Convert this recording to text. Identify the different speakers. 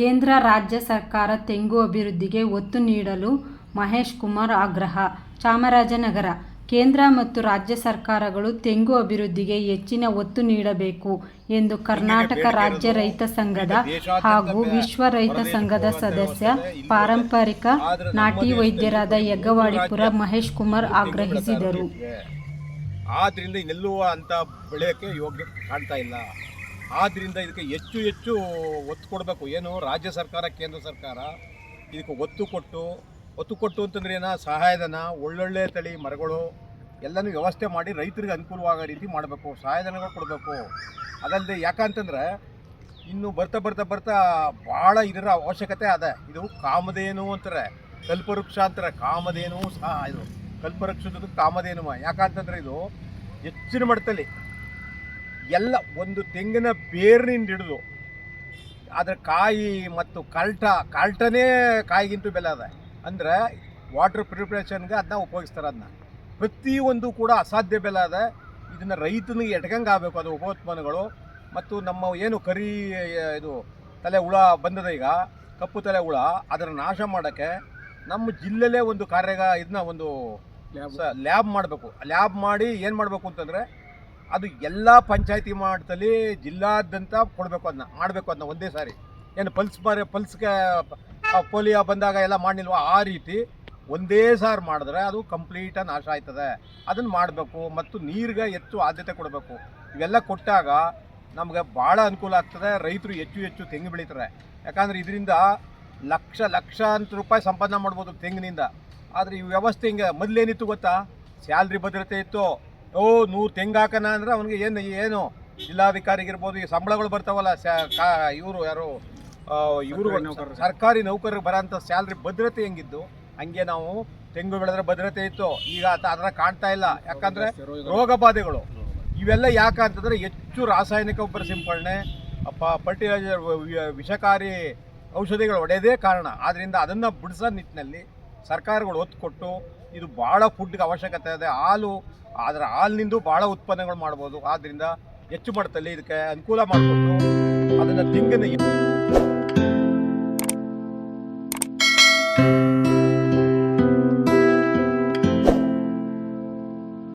Speaker 1: ಕೇಂದ್ರ ರಾಜ್ಯ ಸರ್ಕಾರ ತೆಂಗು ಅಭಿವೃದ್ಧಿಗೆ ಒತ್ತು ನೀಡಲು ಮಹೇಶ್ ಕುಮಾರ್ ಆಗ್ರಹ. ಚಾಮರಾಜನಗರ: ಕೇಂದ್ರ ಮತ್ತು ರಾಜ್ಯ ಸರ್ಕಾರಗಳು ತೆಂಗು ಅಭಿವೃದ್ಧಿಗೆ ಹೆಚ್ಚಿನ ಒತ್ತು ನೀಡಬೇಕು ಎಂದು ಕರ್ನಾಟಕ ರಾಜ್ಯ ರೈತ ಸಂಘದ ಹಾಗೂ ವಿಶ್ವ ರೈತ ಸಂಘದ ಸದಸ್ಯ, ಪಾರಂಪರಿಕ ನಾಟಿ ವೈದ್ಯರಾದ ಯಗ್ಗವಾಡಿಪುರ ಮಹೇಶ್ ಕುಮಾರ್ ಆಗ್ರಹಿಸಿದರು.
Speaker 2: ಆದ್ದರಿಂದ ಇನ್ನೆಲ್ಲುವ ಅಂತ ಬೆಳೆಯೋಕ್ಕೆ ಯೋಗ್ಯ ಕಾಣ್ತಾ ಇಲ್ಲ. ಆದ್ದರಿಂದ ಇದಕ್ಕೆ ಹೆಚ್ಚು ಒತ್ತು ಕೊಡಬೇಕು. ಏನು ರಾಜ್ಯ ಸರ್ಕಾರ, ಕೇಂದ್ರ ಸರ್ಕಾರ ಇದಕ್ಕೆ ಒತ್ತು ಕೊಟ್ಟು ಅಂತಂದ್ರೆ ಸಹಾಯಧನ, ಒಳ್ಳೊಳ್ಳೆ ತಳಿ ಮರಗಳು ಎಲ್ಲನೂ ವ್ಯವಸ್ಥೆ ಮಾಡಿ ರೈತರಿಗೆ ಅನುಕೂಲವಾಗೋ ರೀತಿ ಮಾಡಬೇಕು, ಸಹಾಯಧನಗಳು ಕೊಡಬೇಕು. ಅದಲ್ಲದೆ ಯಾಕಂತಂದ್ರೆ ಇನ್ನು ಬರ್ತಾ ಭಾಳ ಇದರ ಅವಶ್ಯಕತೆ ಅದ. ಇದು ಕಾಮಧೇನು ಅಂತಾರೆ, ಕಲ್ಪವೃಕ್ಷ ಅಂತಾರೆ. ಕಾಮಧೇನು ಸಹ ಇದು ಕಲ್ಪವೃಕ್ಷದ ಕಾಮಧೇನು. ಯಾಕಂತಂದ್ರೆ ಇದು ಹೆಚ್ಚಿನ ಮಟ್ಟದಲ್ಲಿ ಎಲ್ಲ ಒಂದು ತೆಂಗಿನ ಬೇರಿನಿಂದ ಹಿಡಿದು ಅದರ ಕಾಯಿ ಮತ್ತು ಕಾಲ್ಟನೇ ಕಾಯಿಗಿಂತೂ ಬೆಲೆ ಅದ. ಅಂದರೆ ವಾಟರ್ ಪ್ರಿಪ್ರೇಷನ್ಗೆ ಅದನ್ನ ಉಪಯೋಗಿಸ್ತಾರೆ. ಅದನ್ನ ಪ್ರತಿಯೊಂದು ಕೂಡ ಅಸಾಧ್ಯ ಬೆಲೆ ಅದ. ಇದನ್ನು ರೈತನಿಗೆ ಎಟ್ಕಂಗೆ ಆಗಬೇಕು ಅದು ಉಪೋತ್ಪನ್ನಗಳು. ಮತ್ತು ನಮ್ಮ ಏನು ಕರಿ ಇದು ತಲೆ ಹುಳ ಬಂದದ, ಈಗ ಕಪ್ಪು ತಲೆ ಹುಳ, ಅದರ ನಾಶ ಮಾಡೋಕ್ಕೆ ನಮ್ಮ ಜಿಲ್ಲೆಯಲ್ಲೇ ಒಂದು ಇದನ್ನ ಒಂದು ಲ್ಯಾಬ್ ಮಾಡಬೇಕು. ಲ್ಯಾಬ್ ಮಾಡಿ ಏನು ಮಾಡಬೇಕು ಅಂತಂದರೆ ಅದು ಎಲ್ಲ ಪಂಚಾಯತಿ ಮಟ್ಟದಲ್ಲಿ ಜಿಲ್ಲಾದ್ಯಂತ ಕೊಡಬೇಕು. ಅದನ್ನ ಮಾಡಬೇಕು. ಅದನ್ನ ಒಂದೇ ಸಾರಿ ಏನು ಪಲ್ಸ್ಗೆ ಪೋಲಿಯೋ ಬಂದಾಗ ಎಲ್ಲ ಮಾಡಿಲ್ವ, ಆ ರೀತಿ ಒಂದೇ ಸಾರಿ ಮಾಡಿದ್ರೆ ಅದು ಕಂಪ್ಲೀಟಾಗಿ ನಾಶ ಆಯ್ತದೆ. ಅದನ್ನು ಮಾಡಬೇಕು. ಮತ್ತು ನೀರಿಗೆ ಹೆಚ್ಚು ಆದ್ಯತೆ ಕೊಡಬೇಕು. ಇವೆಲ್ಲ ಕೊಟ್ಟಾಗ ನಮಗೆ ಭಾಳ ಅನುಕೂಲ ಆಗ್ತದೆ. ರೈತರು ಹೆಚ್ಚು ತೆಂಗು ಬೆಳೀತಾರೆ. ಯಾಕಂದರೆ ಇದರಿಂದ ಲಕ್ಷಾಂತರ ರೂಪಾಯಿ ಸಂಪಾದನೆ ಮಾಡ್ಬೋದು ತೆಂಗಿನಿಂದ. ಆದರೆ ಈ ವ್ಯವಸ್ಥೆ ಹಿಂಗೆ ಮೊದಲೇನಿತ್ತು ಗೊತ್ತಾ? ಸ್ಯಾಲ್ರಿ ಭದ್ರತೆ ಇತ್ತು. 100 ತೆಂಗು ಹಾಕೋಣ ಅಂದರೆ ಅವನಿಗೆ ಏನು ಜಿಲ್ಲಾಧಿಕಾರಿಗಿರ್ಬೋದು, ಈ ಸಂಬಳಗಳು ಬರ್ತಾವಲ್ಲ, ಇವರು ಸರ್ಕಾರಿ ನೌಕರರಿಗೆ ಬರೋಂಥ ಸ್ಯಾಲ್ರಿ ಭದ್ರತೆ ಹೆಂಗಿದ್ದು ಹಂಗೆ ನಾವು ತೆಂಗು ಬೆಳೆದ್ರೆ ಭದ್ರತೆ ಇತ್ತು. ಈಗ ಅದರ ಕಾಣ್ತಾ ಇಲ್ಲ. ಯಾಕಂದರೆ ರೋಗ ಬಾಧೆಗಳು ಇವೆಲ್ಲ ಯಾಕಂತಂದರೆ ಹೆಚ್ಚು ರಾಸಾಯನಿಕ ಗೊಬ್ಬರ ಸಿಂಪಡಣೆ, ಫರ್ಟಿಲೈಸರ್, ವಿಷಕಾರಿ ಔಷಧಿಗಳು ಹೊಡೆಯೋದೇ ಕಾರಣ. ಆದ್ದರಿಂದ ಅದನ್ನು ಬಿಡಿಸೋ ನಿಟ್ಟಿನಲ್ಲಿ ಸರ್ಕಾರಗಳು ಒತ್ತು ಕೊಟ್ಟು, ಇದು ಭಾಳ ಫುಡ್ಗೆ ಅವಶ್ಯಕತೆ ಇದೆ. ಅದರ ಹಾಲಿನಿಂದ ಭಾಳ ಉತ್ಪನ್ನಗಳು ಮಾಡ್ಬೋದು. ಆದ್ದರಿಂದ ಹೆಚ್ಚು ಮಟ್ಟದಲ್ಲಿ ಇದಕ್ಕೆ ಅನುಕೂಲ ಮಾಡಿಕೊಟ್ಟು ಅದನ್ನು ತೆಂಗನ್ನು